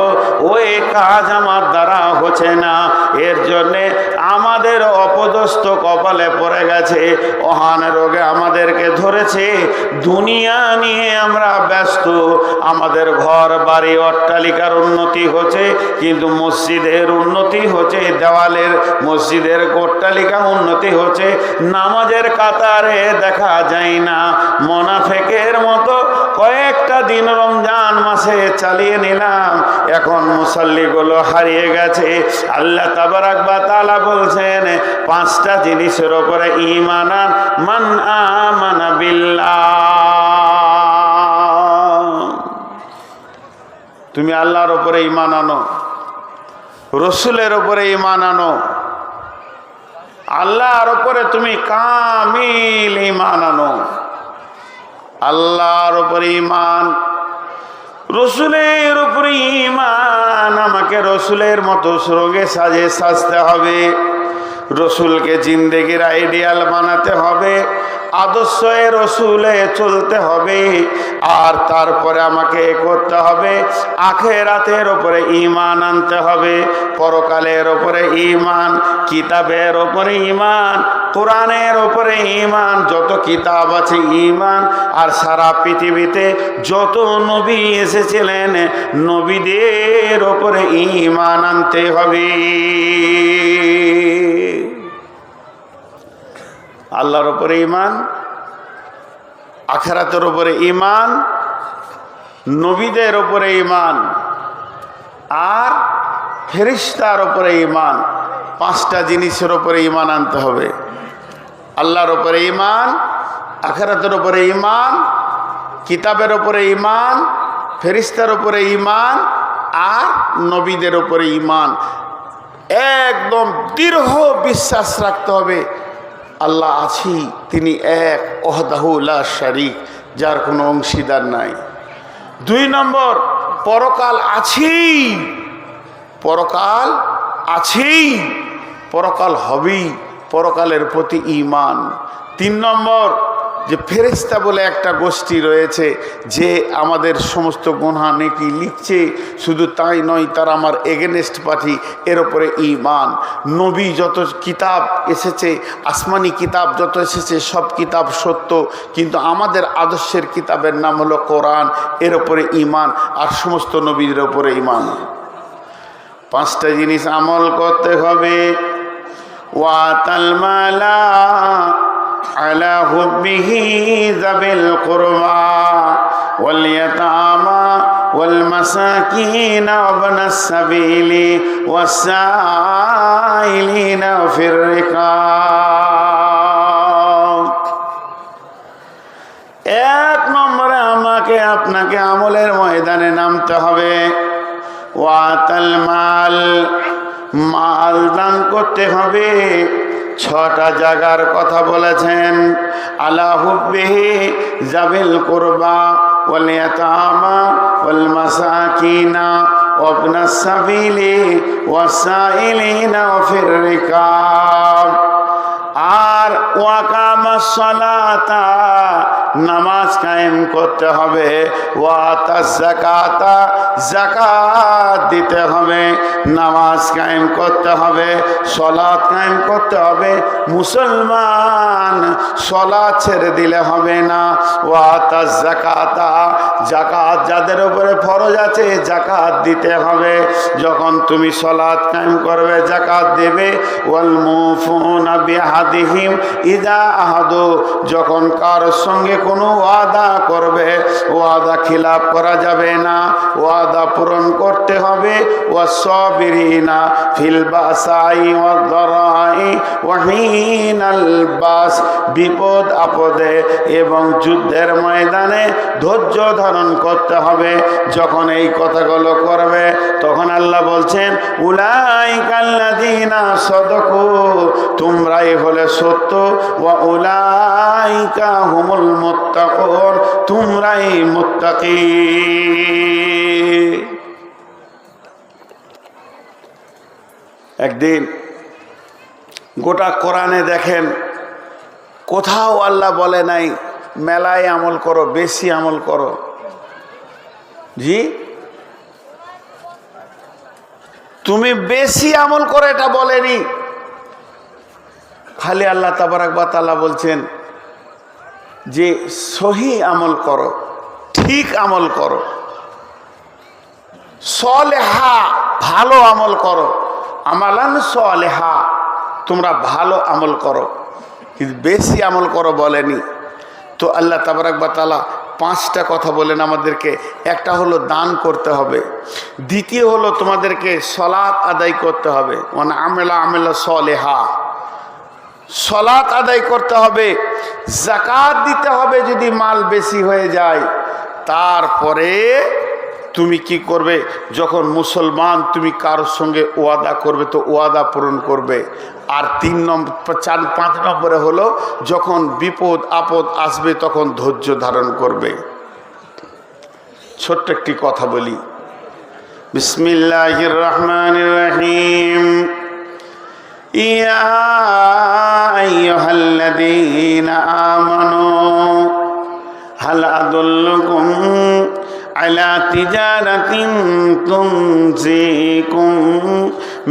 ওই কাজ আমার দ্বারা হচ্ছে না। এর জন্যে আমাদের অপদস্থ কপালে পড়ে গেছে, অহান রোগে আমাদেরকে ধরেছে। দুনিয়া নিয়ে আমরা ব্যস্ত, আমাদের ঘর বাড়ি অট্টালিকার উন্নতি হচ্ছে, কিন্তু মসজিদের উন্নতি হচ্ছে, দেওয়ালের মসজিদের অট্টালিকা উন্নতি হচ্ছে, নামাজের কাতারে দেখা যায় না। মুনাফিকের মতো কয়েকটা দিন রমজান মাসে চালিয়ে নিলাম, এখন মুসাল্লিগুলো হারিয়ে গেছে। আল্লাহ তাবারাক ওয়া তাআলা বলছেন 5টা জিনিসের উপরে ঈমান আন, মান আমানা বিল্লাহ। তুমি আল্লাহর উপরে ঈমান আনো, রসুলের উপরে ঈমান আনো, আল্লাহর উপরে তুমি কামিল ঈমান আনো। আল্লাহর উপরে ঈমান, রসুলের উপরে ঈমান। আমাকে রসুলের মতো রোগে সাজে সাজতে হবে, রসুলকে জিন্দেগির আইডিয়াল বানাতে হবে, আদর্শে রসুলে চলতে হবে। আর তারপরে আমাকে করতে হবে আখেরাতের উপরে ঈমান আনতে হবে, পরকালের উপরে ঈমান, কিতাবের উপরে ঈমান, কোরআনের উপরে ঈমান, যত কিতাব আছে ঈমান। আর সারা পৃথিবীতে যত নবী এসেছিলেন, নবীদের উপরে ঈমান আনতে হবে। আল্লাহর উপরে ঈমান, আখিরাতের উপরে ঈমান, নবীদের উপরে ঈমান, আর ফেরেশতার উপরে ঈমান। 5টা জিনিসের উপরে ঈমান আনতে হবে। আল্লাহর উপরে ঈমান, আখিরাতের উপরে ঈমান, কিতাবের উপরে ঈমান, ফেরেশতার উপরে ঈমান, আর নবীদের উপরে ঈমান। একদম দৃঢ় বিশ্বাস রাখতে হবে আল্লাহ আছি, তিনি এক, ওয়াহদাহু লা শারীক, যার কোনো অংশীদার নাই। 2 নম্বর, পরকাল আছেই, পরকাল আছেই, পরকাল হবেই, পরকালের প্রতি ঈমান। 3 নম্বর, যে ফেরেশতা বলে একটা গোষ্ঠী রয়েছে যে আমাদের সমস্ত গুনাহ নেকি লিখছে। শুধু তাই নয়, তারা আমার এগেনেস্ট পার্টি, এর ওপরে ঈমান। নবী যত কিতাব এসেছে, আসমানি কিতাব যত এসেছে, সব কিতাব সত্য, কিন্তু আমাদের আদর্শের কিতাবের নাম হলো কোরআন, এর ওপরে ঈমান, আর সমস্ত নবীদের ওপরে ঈমান। পাঁচটা জিনিস আমল করতে হবে। ওয়াতাল মালা আলা হুব্বিহি যাবিল কুরবা ওয়াল ইয়াতামা ওয়াল মাসাকিন ওয়াবনাস সাবিলি ওয়াসাইলিনা ফির রিকাব। এক নম্বরে আমাকে আপনাকে আমলের ময়দানে নামতে হবে। ওয়াতাল মাল, মাল দান করতে হবে। 6টা জায়গার কথা বলেছেন। আলা হুব্বিহি যাবিল কুরবা ওয়াল ইয়াতামা ওয়াল মাসাকিনা ওয়াবনাস সাবিলি ওয়াসাইলিনা ফির রিকাব। আর ওয়াকামাস সালাতা, নামাজ কায়েম করতে হবে। ওয়াতাজ যাকাতা, যাকাত দিতে হবে। নামাজ কায়েম করতে হবে, সালাত কায়েম করতে হবে। মুসলমান সালাত ছেড়ে দিলে হবে না। ওয়াতাজ যাকাতা, যাকাত যাদের উপরে ফরজ আছে যাকাত দিতে হবে। যখন তুমি সালাত কায়েম করবে, যাকাত দেবে। ওয়াল মুফুনা বিআহদিহিম ইযা আহাদু, যখন কারোর সঙ্গে কোনো ওয়াদা করবে, ওয়াদা খিলাফ করা যাবে না, ওয়াদা পূরণ করতে হবে। ওয়াসসাবিরিনা ফিল বাসাই ওয়াদ-দারাই ওয়া হিনাল বাস, বিপদ আপদে এবং যুদ্ধের ময়দানে ধৈর্য ধারণ করতে হবে। যখন এই কথাগুলো করবে, তখন আল্লাহ বলছেন উলাইকাল্লাযীনা সাদাকু, তোমরাই হলে সত্য। ওয়া উলাইকা হুমুল মুত্তাকুন, তোমরাই মুত্তাকি। একদিন গোটা কোরআনে দেখেন কোথাও আল্লাহ বলে নাই মেলায় আমল করো, বেশি আমল করো। জি, তুমি বেশি আমল করো এটা বলেনি। খালি আল্লাহ তাবারাক ওয়া তাআলা বলছেন যে সহি আমল করো, ঠিক আমল করো, সলেহা ভালো আমল করো। আমালান সলেহা, তোমরা ভালো আমল করো, কিন্তু বেশি আমল করো বলেনি। তো আল্লাহ তাবারাক ওয়া তাআলা 5টা কথা বলেন আমাদেরকে। একটা হলো দান করতে হবে, দ্বিতীয় হলো তোমাদেরকে সালাত আদায় করতে হবে, মানে আমেলা সলেহা, সালাত আদায় করতে হবে। যাকাত দিতে হবে যদি মাল বেশি হয়ে যায়। তারপরে তুমি কি করবে, যখন মুসলমান তুমি কারোর সঙ্গে ওয়াদা করবে তো ওয়াদা পূরণ করবে। আর 3 নম্বর 4 5 নম্বরে হলো যখন বিপদ আপদ আসবে তখন ধৈর্য ধারণ করবে। ছোট্ট একটি কথা বলি। বিসমিল্লাহির রহমানির রহিম। ইয়া আইয়ুহাল্লাযীনা আমানু হাল আদুল্লুকুম আলা তিজারাতিন তুনজিকুম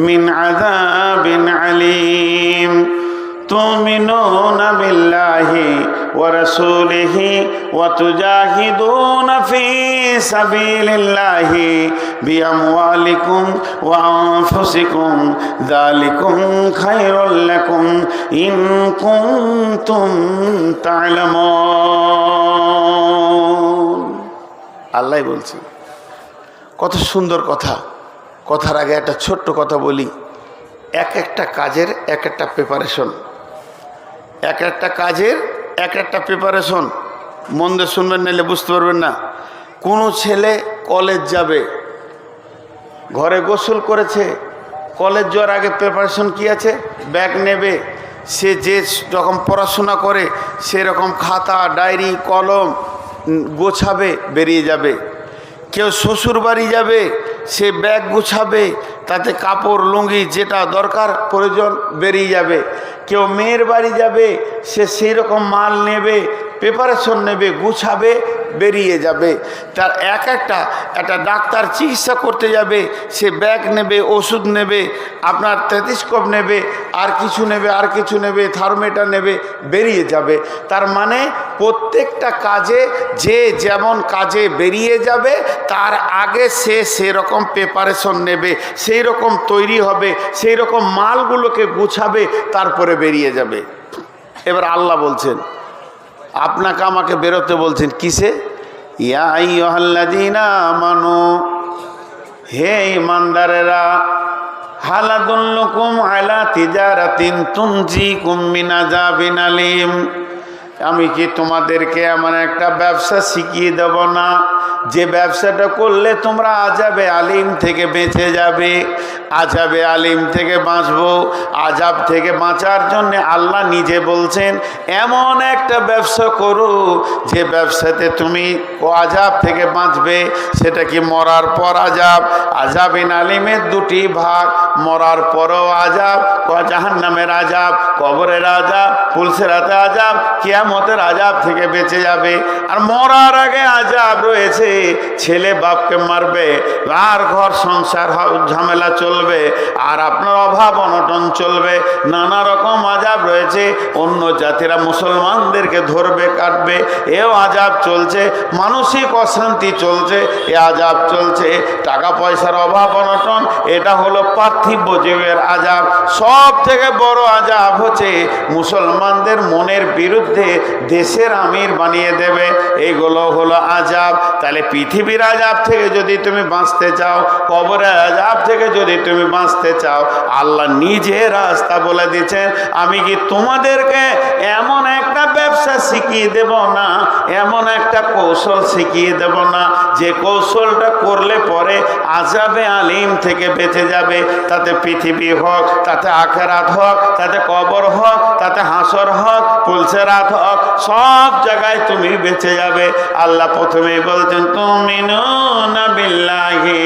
মিন আযাবিন আলীম তুমিনুনা বিল্লাহি ওয়া রাসূলিহি ওয়া তুজাহিদুনা ফি সাবিলিল্লাহি বিআমওয়ালিকুম ওয়া আনফুসিকুম যালিকুম খায়রুল লাকুম ইন কুনতুম তা'লামুন। আল্লাহ বলছেন, কত সুন্দর কথা। কথার আগে একটা ছোট্ট কথা বলি। এক একটা কাজের এক একটা প্রিপারেশন, এক একটা কাজের এক একটা প্রিপারেশন। মন দিয়ে শুনবেন, নাহলে বুঝতে পারবেন না। কোনো ছেলে কলেজ যাবে, ঘরে গোসল করেছে, কলেজ যাওয়ার আগে প্রিপারেশন কি আছে? ব্যাগ নেবে। সে যে রকম পড়াশোনা করে সেরকম খাতা ডায়েরি কলম গোছাবে, বেরিয়ে যাবে। কেউ শ্বশুর বাড়ি যাবে, সে ব্যাগ গুছাবে, তাতে কাপড় লুঙ্গি যেটা দরকার প্রয়োজন বেরিয়ে যাবে। কেউ মেয়ের বাড়ি যাবে, সে সেই রকম মাল নেবে, প্রিপারেশন নেবে, গুছাবে, বেরিয়ে যাবে। তার একটা ডাক্তার চিকিৎসা করতে যাবে, সে ব্যাগ নেবে, ওষুধ নেবে, আপনার টেলিস্কোপ নেবে, আর কিছু নেবে, থার্মোমিটার নেবে, বেরিয়ে যাবে। তার মানে প্রত্যেকটা কাজে যে যেমন কাজে বেরিয়ে যাবে তার আগে সে সেরকম প্রিপারেশন নেবে, সেই রকম তৈরি হবে, সেই রকম মালগুলোকে গুছাবে, তারপরে বেরিয়ে যাবে। এবার আল্লাহ বলছেন, আপনাকে আমাকে বেরোতে বলছেন কিসে? ইয়া আইয়ুহাল্লাযীনা আমানু, হে ঈমানদারেরা, হাল আদুল্লুকুম আলা তিজারাতিন তুনজিকুম মিন আযাবিন আলীম, আমি কি তোমাদেরকে এমন একটা ব্যবসা শিখিয়ে দেব না যে ব্যবসাটা করলে তোমরা আযাবে আলিম থেকে বেঁচে যাবে? আযাবে আলিম থেকে বাঁচবো। আযাব থেকে বাঁচার জন্য আল্লাহ নিজে বলছেন এমন একটা ব্যবসা করো যে ব্যবসাতে তুমি আযাব থেকে বাঁচবে। সেটা কি মরার পর আযাব? আযাবিন আলিমের দুটি ভাগ, মরার পরও আযাব, জাহান্নামের আযাব, কবরের আযাব, পুলসিরাতে আযাব, কিয়ামতের আযাব থেকে বেঁচে যাবে। আর মরার আগে আযাব রয়েছে, ছেলে বাপকে মারবে, আর ঘর সংসার ঝামেলা চলবে, আর আপনার অভাব অনটন চলবে, নানা রকম আযাব রয়েছে। অন্য জাতিরা মুসলমানদেরকে ধরবে, কাটবে, এও আযাব চলছে। মানসিক অশান্তি চলছে, এ আযাব চলছে। টাকা পয়সার অভাব অনটন, এটা হলো পার্থিব যুগের আযাব। সব থেকে বড় আযাব হচ্ছে মুসলমানদের মনের বিরুদ্ধে দেশের আমির বানিয়ে দেবে, এইগুলো হলো আযাব। তাহলে পৃথিবীর আযাব থেকে যদি তুমি বাঁচতে চাও, কবরের আযাব থেকে যদি তুমি বাঁচতে চাও, আল্লাহ নিজে রাস্তা বলে দিচ্ছেন, আমি কি তোমাদেরকে এমন একটা ব্যবসা শিখিয়ে দেব না, এমন একটা কৌশল শিখিয়ে দেব না যে কৌশলটা করলে পরে আযাবে আলিম থেকে বেঁচে যাবে? তাতে পৃথিবী হোক, তাতে আখিরাত হোক, তাতে কবর হোক, তাতে হাসর হোক, পুলসিরাত হোক, সব জায়গায় তুমি বেঁচে যাবে। আল্লাহ প্রথমেই বলছেন, তুমিনুনা বিল্লাহি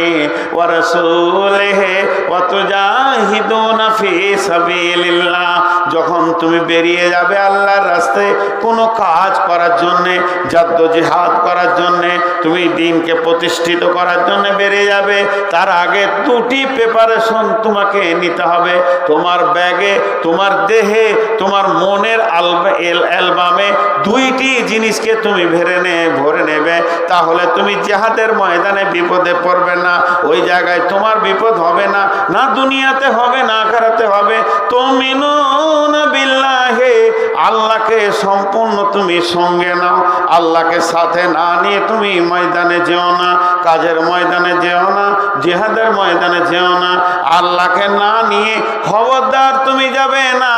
ওয়া রাসূলিহি ওয়া তুজাহিদুনা ফি সাবিলিল্লাহ। যখন তুমি বেরিয়ে যাবে আল্লাহর রাস্তায় কোনো কাজ করার জন্যে, জাদ্দোজিহাদ করার জন্যে, তুমি দিনকে প্রতিষ্ঠিত করার জন্য বেরিয়ে যাবে, তার আগে দুটি প্রিপারেশন তোমাকে নিতে হবে। তোমার ব্যাগে, তোমার দেহে, তোমার মনের অ্যালবামে দুইটি জিনিসকে তুমি ভরে নেবে। তাহলে তুমি জিহাদের ময়দানে বিপদে পড়বে না, ওই জায়গায় তোমার বিপদ হবে না, না দুনিয়াতে হবে না আখিরাতে হবে। তুমিনুনা বিল্লাহি, আল্লাহকে সম্পূর্ণ তুমি সঙ্গে নাও। আল্লাহকে সাথে না নিয়ে তুমি ময়দানে যেও না, কাজের ময়দানে যেও না, জিহাদের ময়দানে যেও না। আল্লাহকে না নিয়ে খবরদার তুমি যাবে না,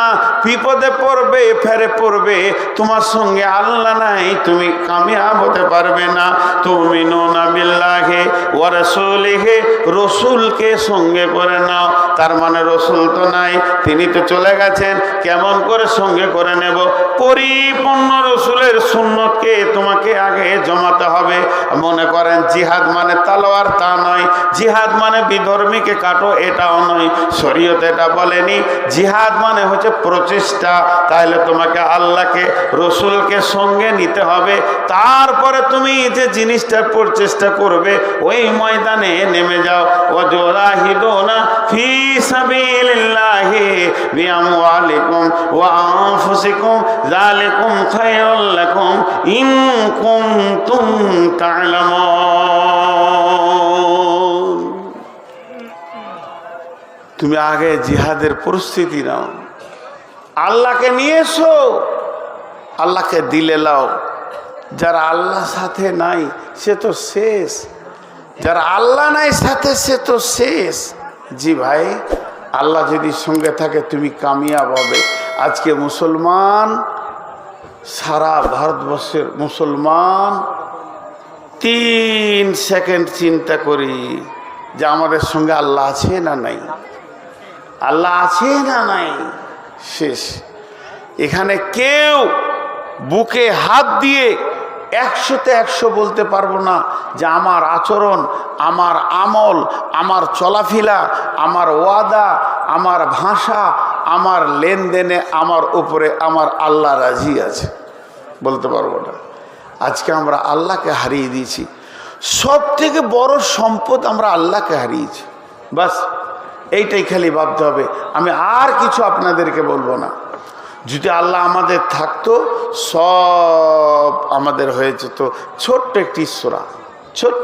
বিপদে পড়বে, ফেরে পড়বে, তোমার সঙ্গে আল্লাহ নাই, তুমি কামিয়াব হতে পারবে না। তুমিনুনা বিল্লাহি ওয়া রাসূলিহি, রসুলকে সঙ্গে করে নাও। তার মানে রসুল তো নাই, তিনি তো চলে গেছেন, কেমন করে সঙ্গে করে নেব? পরিপূর্ণ রসুলের সুন্নতকে তোমাকে আগে জমাতে হবে। মনে করেন জিহাদ মানে তালোয়ার, তা নয়। জিহাদ মানে বিধর্মীকে কাটো, এটাও নয়। শরীয়ত এটা বলেনি। জিহাদ মানে হচ্ছে প্রচেষ্টা। তাহলে তোমাকে আল্লাহকে, রসুলকে সঙ্গে নিতে হবে। তারপরে তুমি যে জিনিসটার প্রচেষ্টা করবে, ওই ময়দানে নেমে যাও। ওয়াজাহিদুনা ফি সাবিলিল্লাহি বিআমওয়ালিকুম ওয়া আনফুসিকুম যালিকুম খায়রুল লাকুম ইন কুনতুম তা'লামুন। তুমি আগে জিহাদের প্রস্তুতি নাও, আল্লাহকে নিয়ে এসো, আল্লাহকে দিলে লাও। যারা আল্লাহর সাথে নাই সে তো শেষ, যারা আল্লাহ নাই সাথে সে তো শেষ। জি ভাই, আল্লাহ যদি সঙ্গে থাকে তুমি কামিয়াব হবে। আজকে মুসলমান, সারা ভারতবর্ষের মুসলমান 3 সেকেন্ড চিন্তা করি যে আমাদের সঙ্গে আল্লাহ আছে না নাই, আল্লাহ আছে না নাই, শেষ। এখানে কেউ বুকে হাত দিয়ে 100তে 100 বলতে পারবো না যে আমার আচরণ, আমার আমল, আমার চলাফেরা, আমার ওয়াদা, আমার ভাষা, আমার লেনদেনে আমার উপরে আমার আল্লাহ রাজি আছে। বলতে পারবো না। আজকে আমরা আল্লাহকে হারিয়ে দিয়েছি। সব থেকে বড় সম্পদ আমরা আল্লাহকে হারিয়েছি। বাস এইটাই খালি ভাবতে হবে। আমি আর কিছু আপনাদেরকে বলবো না। যদি আল্লাহ আমাদের থাকতো সব আমাদের হয়ে যেত। ছোট্ট একটি সূরা, ছোট্ট